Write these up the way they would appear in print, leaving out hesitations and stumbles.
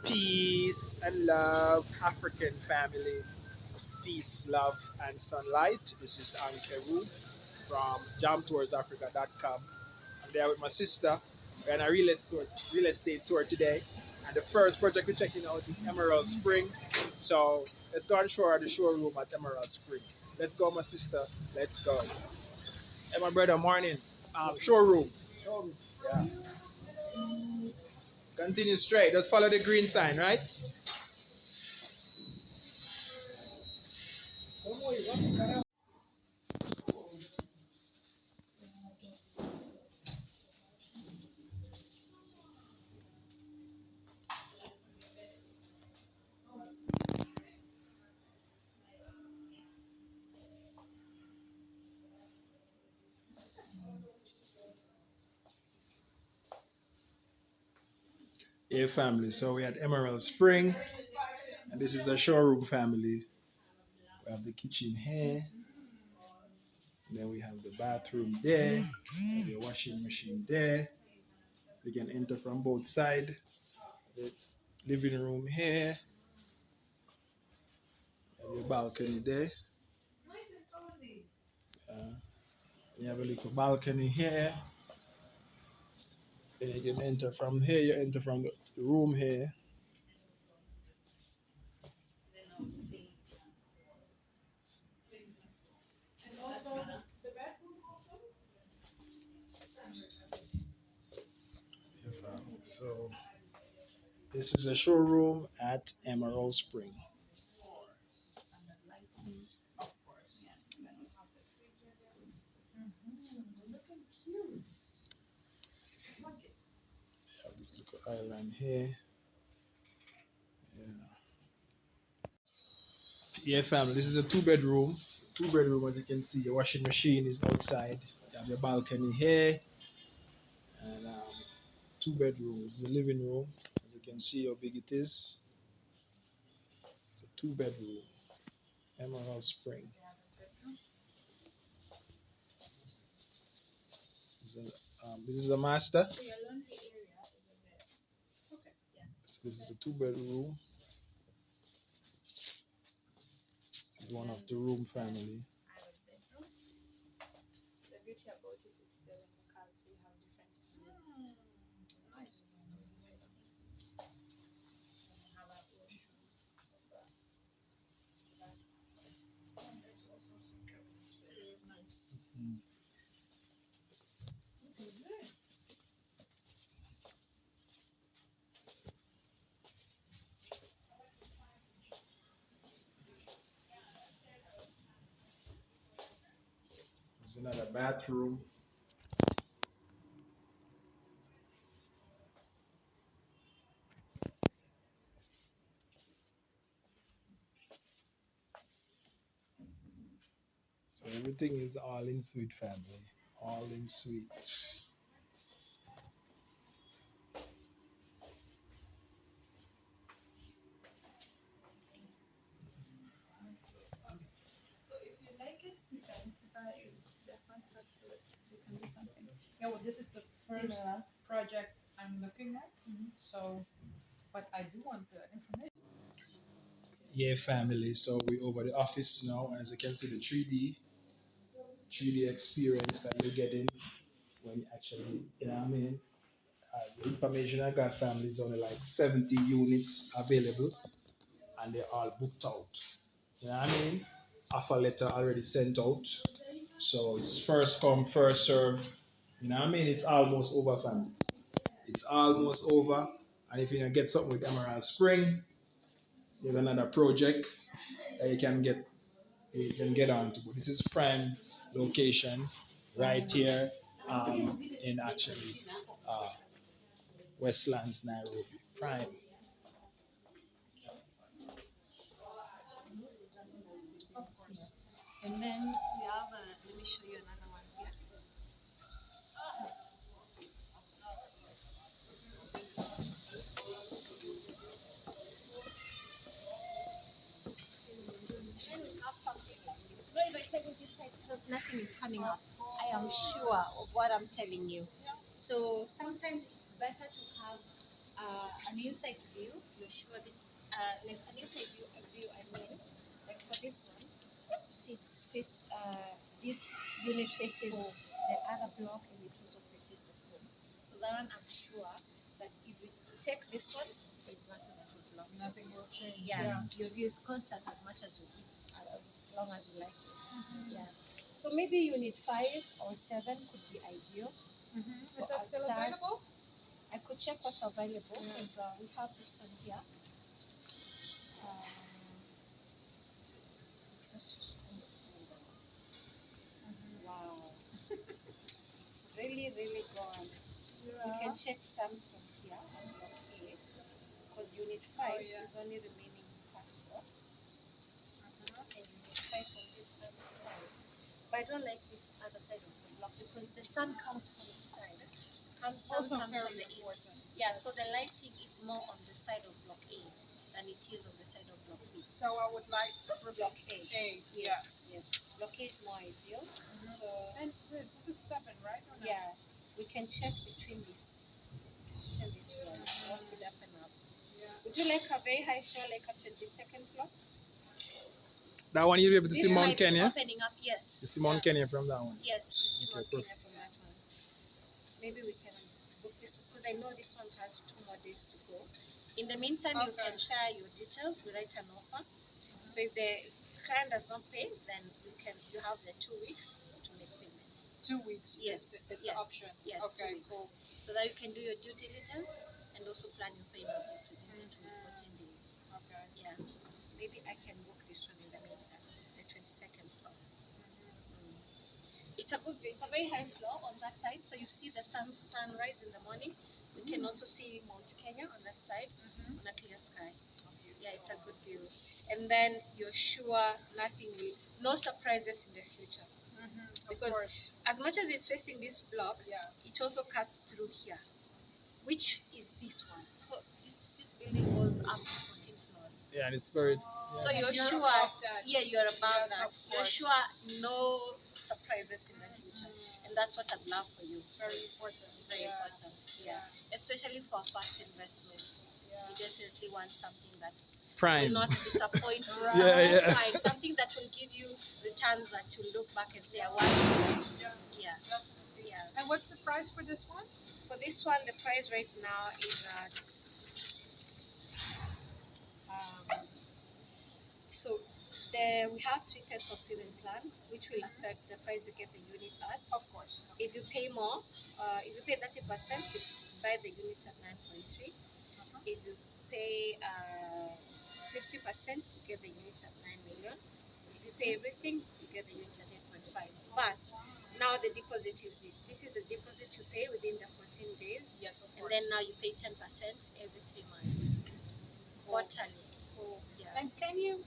Peace and love, African family. Peace, love, and sunlight. This is Ankeru from jamtoursafrica.com. I'm there with my sister. We're on a real estate tour today. And the first project we're checking out is Emerald Spring. So let's go and show her the showroom at Emerald Spring. Let's go, my sister. Let's go. Hey, my brother, morning. Showroom. Yeah. Continue straight. Just follow the green sign, right? Yeah, family. So we had Emerald Spring, and this is a showroom family. We have the kitchen here, and then we have the bathroom there, and the washing machine there. So you can enter from both sides. It's living room here, and the balcony there. You have a little balcony here. And you can enter from here. You enter from the room here. So this is a showroom at Emerald Spring. Have this little island here. Yeah, family. This is a two-bedroom. Two-bedroom, as you can see, your washing machine is outside. You have your balcony here, and two bedrooms. The living room, as you can see, how big it is. It's a two-bedroom. Emerald Spring. This is a master. So this is a two-bedroom. This is one of the room family. There's another bathroom. So everything is all in suite family. All in suite. So if you like it, you can provide their contact so that they can do something. Yeah, well, this is the first project I'm looking at. So, but I do want the information. Yeah, family. So we over the office now. As you can see, the 3D experience that you're getting when you actually, you know what I mean? The information I got, family, is only like 70 units available, and they're all booked out. You know what I mean? Offer letter already sent out. So it's first come, first serve. You know what I mean? It's almost over, family. It's almost over. And if you don't get something with Emerald Spring, there's another project that you can get onto. But this is prime location right here in actually Westlands, Nairobi. Prime. And then we have, let me show you another one here. Nothing is coming up. I am sure of what I'm telling you. So sometimes it's better to have an inside view. You're sure this, like an inside view, I mean, like for this one, see this unit faces the other block and it also faces the pool. So that one, I'm sure that if you take this one, there's nothing that will block. Nothing will change. Yeah, your view is constant as much as you as long as you like it. Yeah. So maybe unit 5 or 7 could be ideal. Is that still available? I could check what's available because we have this one here. It's just wow. It's really, really gone. You can check some from here on block A because unit 5 is only remaining first floor. And unit 5 on this other side. But I don't like this other side of the block because the sun comes from the side. Sun comes from the east. Yeah, so the lighting is more on the side of block A than it is on the side of block B. So I would like to Block A. Yeah. Yes. Block A is more ideal. So And this is 7, right? Or not? yeah, we can check between this floors. What could happen up? Yeah. Would you like a very high floor, like a 22nd floor? That one you'll be able to This see Mount might be Kenya. opening up, yes. You see Mount Kenya from that one. Yes, you see Okay, Mount Kenya from that one. Maybe we can book this because I know this one has 2 more days to go. In the meantime, you can share your details. We write an offer. So if the client does not pay, then you have the 2 weeks to make payment. 2 weeks Yes. is the option. Yes, Okay, 2 weeks. cool. So that you can do your due diligence and also plan your finances within the 14 days. Okay. Yeah. Maybe I can book this one in the meantime, the 22nd floor. It's a good view. It's a very high floor on that side, so you see the sunrise in the morning. We can also see Mount Kenya on that side on a clear sky. Yeah, it's a good view. And then you're sure no surprises in the future. Because as much as it's facing this block, it also cuts through here, which is this one. So this building goes up to 14 floors. Yeah, and it's very. So you're sure, you're above that. You're sure no surprises in the future. And that's what I'd love for you. Very important. Very important. Yeah. Especially for a first investment. You definitely want something that's Prime. will not disappoint you. Yeah. Prime. Something that will give you returns that you look back and say, I want more. Yeah. Definitely. Yeah. And what's the price for this one? For this one, the price right now is at we have 3 types of payment plan, which will affect the price you get the unit at. Of course. If you pay more, if you pay 30%, you buy the unit at 9.3. If you pay 50%, you get the unit at 9 million. If you pay everything, you get the unit at 8.5. But now the deposit is this. This is a deposit you pay within the 14 days. Yes, of course. And then now you pay 10% every 3 months. Quarterly. Cool. Yeah. And can you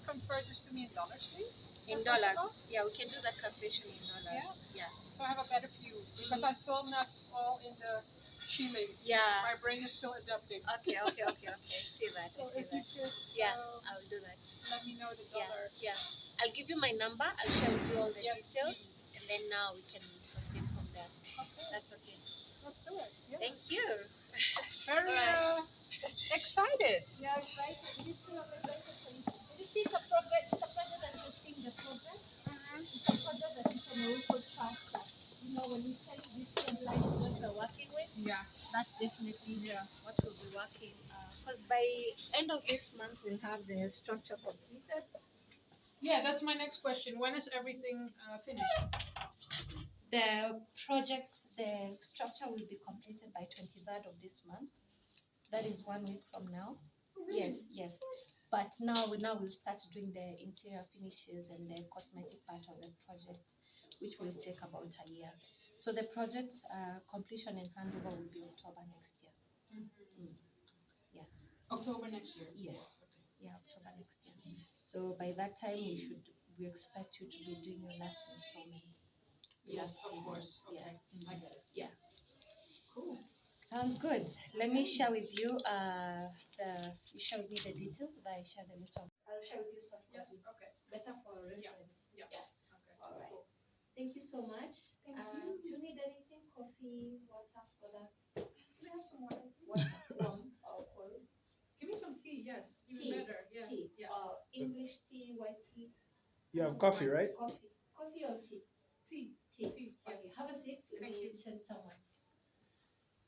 convert this to me in dollars, please? Is In that dollars. possible? Yeah, we can do that calculation in dollars. Yeah. So I have a better view because I'm still not all in the shilling. Yeah. My brain is still adapting. Okay. See that. So I see if you that. could Yeah, I will do that. let me know the dollar. Yeah. I'll give you my number. I'll share with you all the Yes, details, please. and then now we can proceed from there. Okay. That's okay. Let's do it. Yeah. Thank you. Very Alright. excited. Yeah, right. You see, it's a project. It's a project that you're seeing the progress. It's a project that you can also trust that. When we tell you this deadline is what we're working with, Yeah. that's definitely what we'll be working. Because by end of this month, we'll have the structure completed. Yeah, that's my next question. When is everything finished? The project, the structure will be completed by 23rd of this month. That is 1 week from now. Yes. But now we'll start doing the interior finishes and the cosmetic part of the project, which will take about a year. So the project completion and handover will be October next year. Yeah. October next year. Yes. Yeah, October next year. So by that time, we expect you to be doing your last installment. Yes, of course. Okay. Yeah. I get it. Yeah. Cool. Sounds good. Let me share with you you share with me the details that I share the list of. I'll share with you soft Yes. copy. Okay. Better for reference. Yeah. Yeah. Okay. All right. Cool. Thank you so much. Thank you. Do you need anything? Coffee, water, soda? Can I have some water? What warm or cold? Give me some tea. Yes, even Tea. better. Yeah. Tea. Yeah. English tea, white tea. You have coffee, right? Coffee. Coffee or tea? Tea. Tea. Tea. Okay, Yes. have a seat. Let Thank me you. send someone.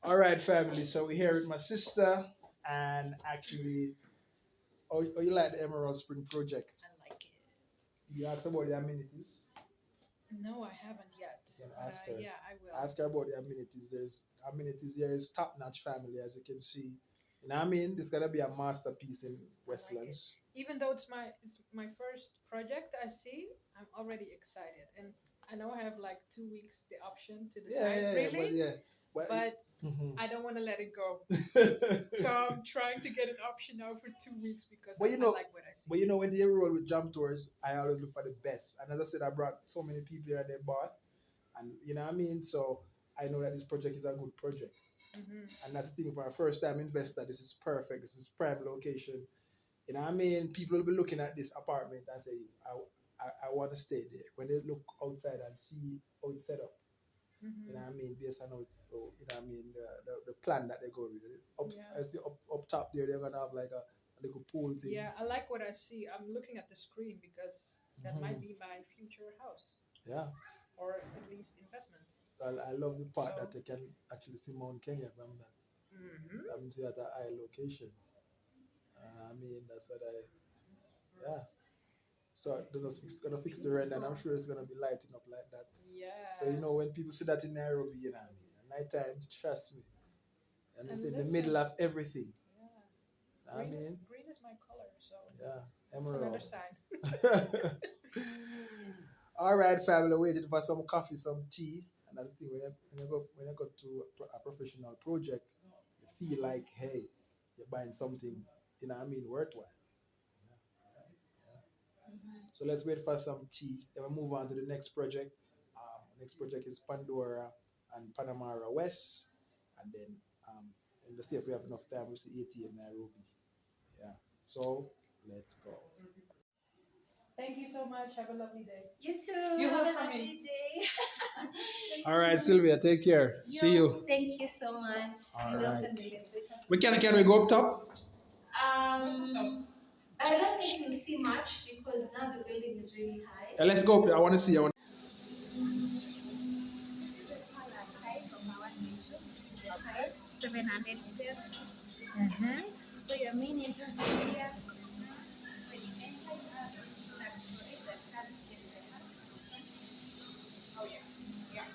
All right, family. So we're here with my sister, and actually, oh, you like the Emerald Spring project? I like it. You asked about the amenities. No, I haven't yet. You can But ask her. yeah, I will. Ask her about the amenities. There's amenities here is top notch family, as you can see. You know what I mean? This is gonna be a masterpiece in Westlands. Even though it's my first project I see, I'm already excited. And I know I have like 2 weeks the option to decide but I don't want to let it go. So I'm trying to get an option now for 2 weeks because But I you know, like what I see. But you know, when they roll with jump tours, I always look for the best. And as I said, I brought so many people here and they bought. And you know what I mean? So I know that this project is a good project. And that's the thing for a first time investor, this is perfect. This is prime location. You know what I mean? People will be looking at this apartment and say, I want to stay there. When they look outside and see how it's set up, you know what I mean? Based on how it's, you know what I mean? The plan that they go with. As the up top there, they're going to have like a little pool thing. Yeah, I like what I see. I'm looking at the screen because that might be my future house. Yeah. Or at least investment. I love the part that they can actually see Mount Kenya from that. I mean, see at a high location. I mean, that's what yeah. So it's gonna fix the rent, and I'm sure it's gonna be lighting up like that. Yeah. So you know, when people see that in Nairobi, you know what I mean. At nighttime, trust me, and it's in the middle of everything. Yeah. Green is my color, so yeah, emerald. That's another side. All right, family, waiting for some coffee, some tea, and that's the thing. When you go to a professional project, you feel like, hey, you're buying something, you know what I mean, worthwhile. So let's wait for some tea. Then we move on to the next project. Next project is Pandora and Panorama West, and then let's see if we have enough time. We'll see 80 in Nairobi. Yeah. So let's go. Thank you so much. Have a lovely day. You too. You have heard a from lovely me. day. All right, Sylvia, take care. See you. Thank you so much. All We right. welcome you. Can we go up top? I don't think you'll see much because now the building is really high. Yeah, let's go up there. I want to see. This is the smaller size of our bedroom. This is the size 700 square feet. So your main entrance is here. When you enter, you have this flat storage that comes in the house. Oh yes. Yeah.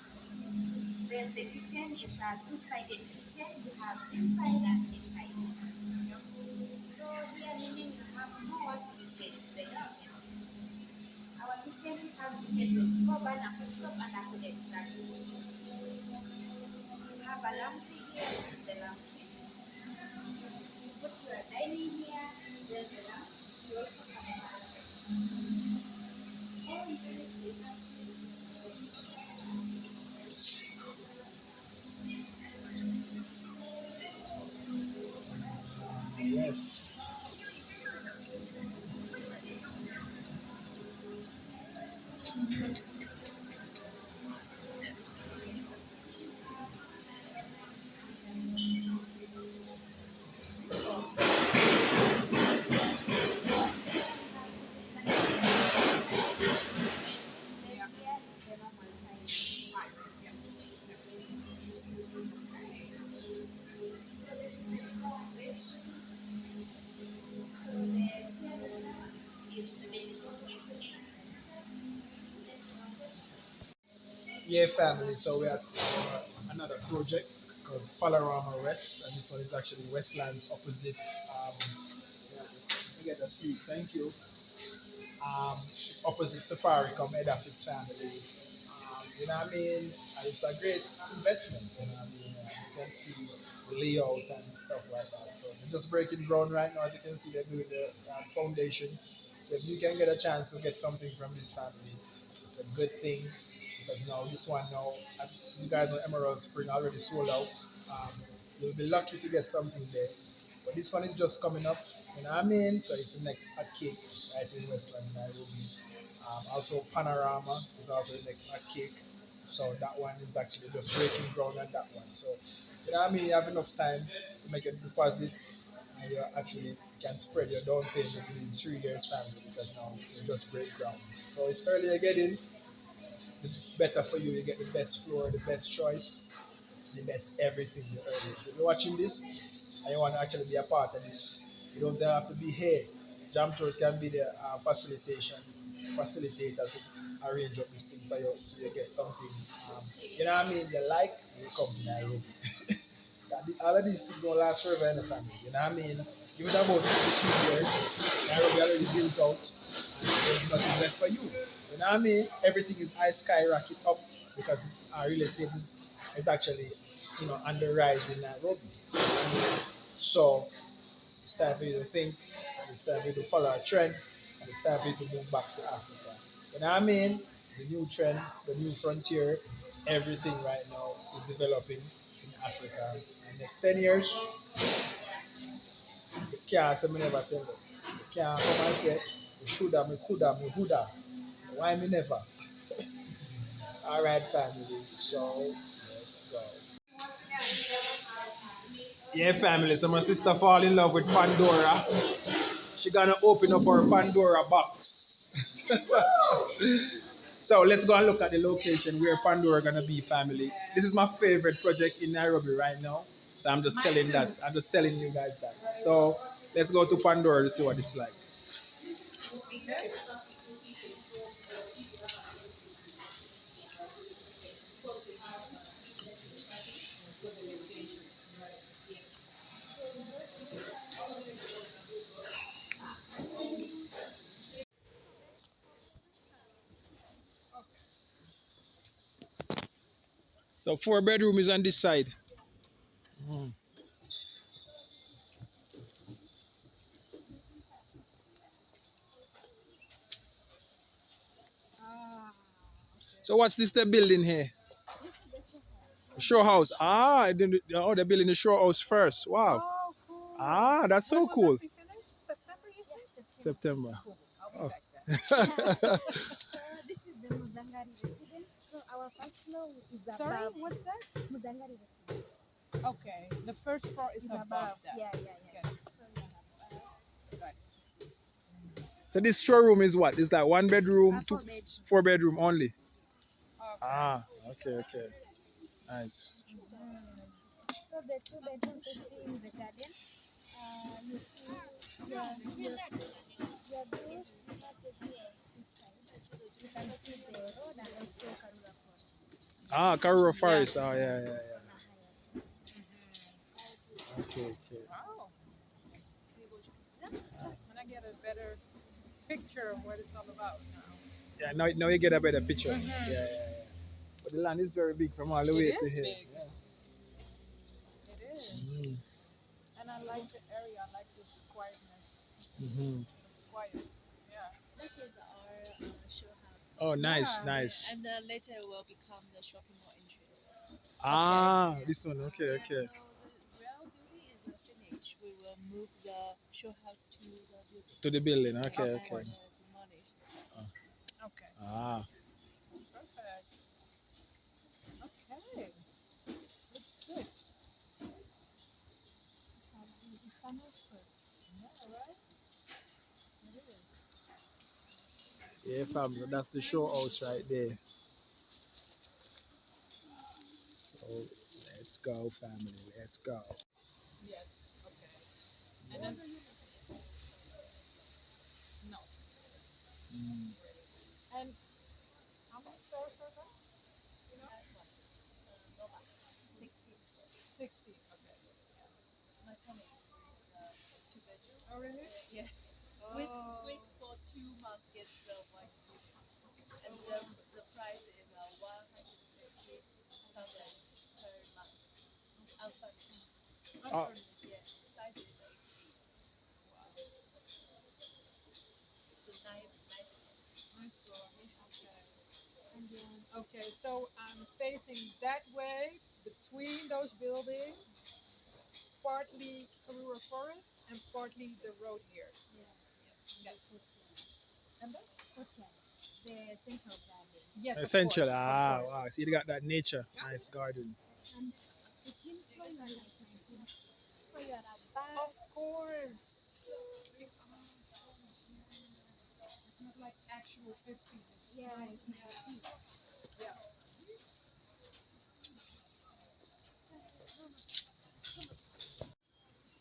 Then the kitchen is a two-sided kitchen. You have this side and this side. So here meaning you have more space in the kitchen. Our kitchen comes with 4 burner cooktop and a food extractor. You have a laundry here. This is the laundry. You put your dining here. There's the lounge. You also have a bathroom. All very spacious. Yes. Yeah, family. So we have another project called Panorama West, and this one is actually Westlands opposite. Yeah, we get a seat. Thank you. Opposite Safaricom head office family. You know what I mean? And it's a great investment. You know what I mean? You can see the layout and stuff like that. So it's just breaking ground right now. As you can see, they're doing the foundation. So if you can get a chance to get something from this family, it's a good thing. Because now this one now, as you guys know, Emerald Spring already sold out. Um, you'll be lucky to get something there. But this one is just coming up. You know what I mean? So it's the next hot cake right in Westland Nairobi. Also, Panorama is also the next hot cake. So that one is actually just breaking ground on that one. So You know what I mean? You have enough time to make a deposit, and you actually can spread your down payment within 3 years family because now you just break ground. So it's earlier getting, the better for you. You get the best floor, the best choice, the best everything you earlier. So if you're watching this and you want to actually be a part of this, you don't have to be here. Jam tours can be the facilitator to arrange up this thing for you so you get something. You know what I mean? You like, you come to Nairobi. All of these things don't last forever in the family. You know what I mean? Give it about 2 years. Nairobi already built out, and there's nothing left for you. You know what I mean? Everything is high skyrocket up because our real estate is actually, on the rise in Nairobi. You know what I mean? So it's time for you to think, and it's time for you to follow a trend, and it's time for you to move back to Africa. You know what I mean? The new trend, the new frontier, everything right now is developing in Africa. And next 10 years, you can't say me never tell you. You can't come and say, me shoulda, me coulda, me woulda. Why me never? All right, family. So let's go. Yeah, family. So my sister fall in love with Pandora. She gonna open up her Pandora box. So let's go and look at the location where Pandora gonna be, family. This is my favorite project in Nairobi right now. So I'm just telling that. I'm just telling you guys that. So let's go to Pandora to see what it's like. So 4 bedroom is on this side. Mm. Ah, So what's this they're building here? Show house. Ah, they're building the show house first. Wow. oh, cool. Ah, that's When so will cool. that be finished? September, you said? September. Cool. I'll be Oh. back then. So this is the Muzangari residence. So our first floor is Sorry, above what's that? Muzangari residence. Okay, the first floor is Is above above. that. Yeah, yeah, yeah. Okay, So we are above. got it. So this showroom is what? Is that 1 bedroom, 4 bedroom. 4 bedroom only? Okay. Ah, okay, okay. Nice. So the 2 bedroom facing the garden. You see your views. You have the view of this side. You can see the road and also Karura Forest. Ah, Karura Yeah. Forest. Oh, yeah, yeah, On a higher floor. yeah. Okay, okay. Wow. When I get a better picture of what it's all about now. Yeah, now you get a better picture. Mhm. Yeah, yeah, yeah. But the land is very big from all the It way is to here. big. Yeah. It is. Mm-hmm. And I like the area. I like this quietness. Mm-hmm. It's quiet. Yeah. That is our show house. Oh, nice, Yeah. nice. And later will become the shopping mall entrance. Ah, this one. Okay, Yeah, okay. so the real building is finished. We will move the show house to the building. To the building. Okay, Of okay. course. Demolished. Okay. Ah. Perfect. Okay. Good. It's a nice place. Yeah, right? It is. Yeah, family. That's the show house right there. So let's go, family. Let's go. Yes. Okay. And then no. Mm. And how many stores are there? You know? 60. Okay. My family is 2 bedroom. Oh really? Yeah. Oh. Wait for 2 months get the one unit. And the price is 150,000 per month. Unfurnished. Ah, Yeah. Size is 88. Wow. So nine. Nice floor. Okay. Okay, so I'm facing that way between those buildings, partly Karura Forest and partly the road here. Yeah. Yes. And then? Hotel. The central garden. Yes, of essential. course. Ah, Of course. wow. See, you got that nature. Nice garden. And the green So you're a bag. Of course. It's not like actual 50. Yeah, No, it's it's cheap. Yeah.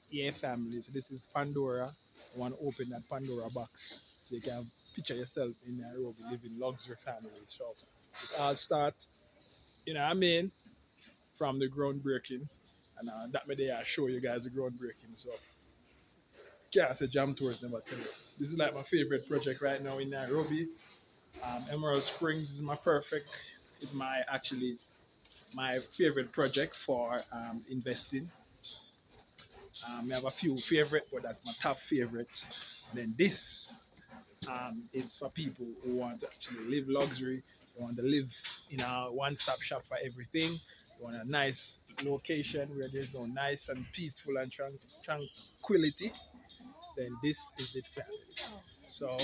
Yeah, family. So this is Pandora. I want to open that Pandora box so you can picture yourself in Nairobi living luxury family. So it all start, you know what I mean, from the groundbreaking. And that may day I show you guys the groundbreaking. So can't say jam tours never tell you. This is like my favorite project right now in Nairobi. Emerald Springs is my perfect. It's my actually my favorite project for investing. I have a few favorite, but that's my top favorite. Then this is for people who want to actually live luxury. They want to live in a one-stop shop for everything. You want a nice location where there's no nice and peaceful and tranquility. Then this is it, family. So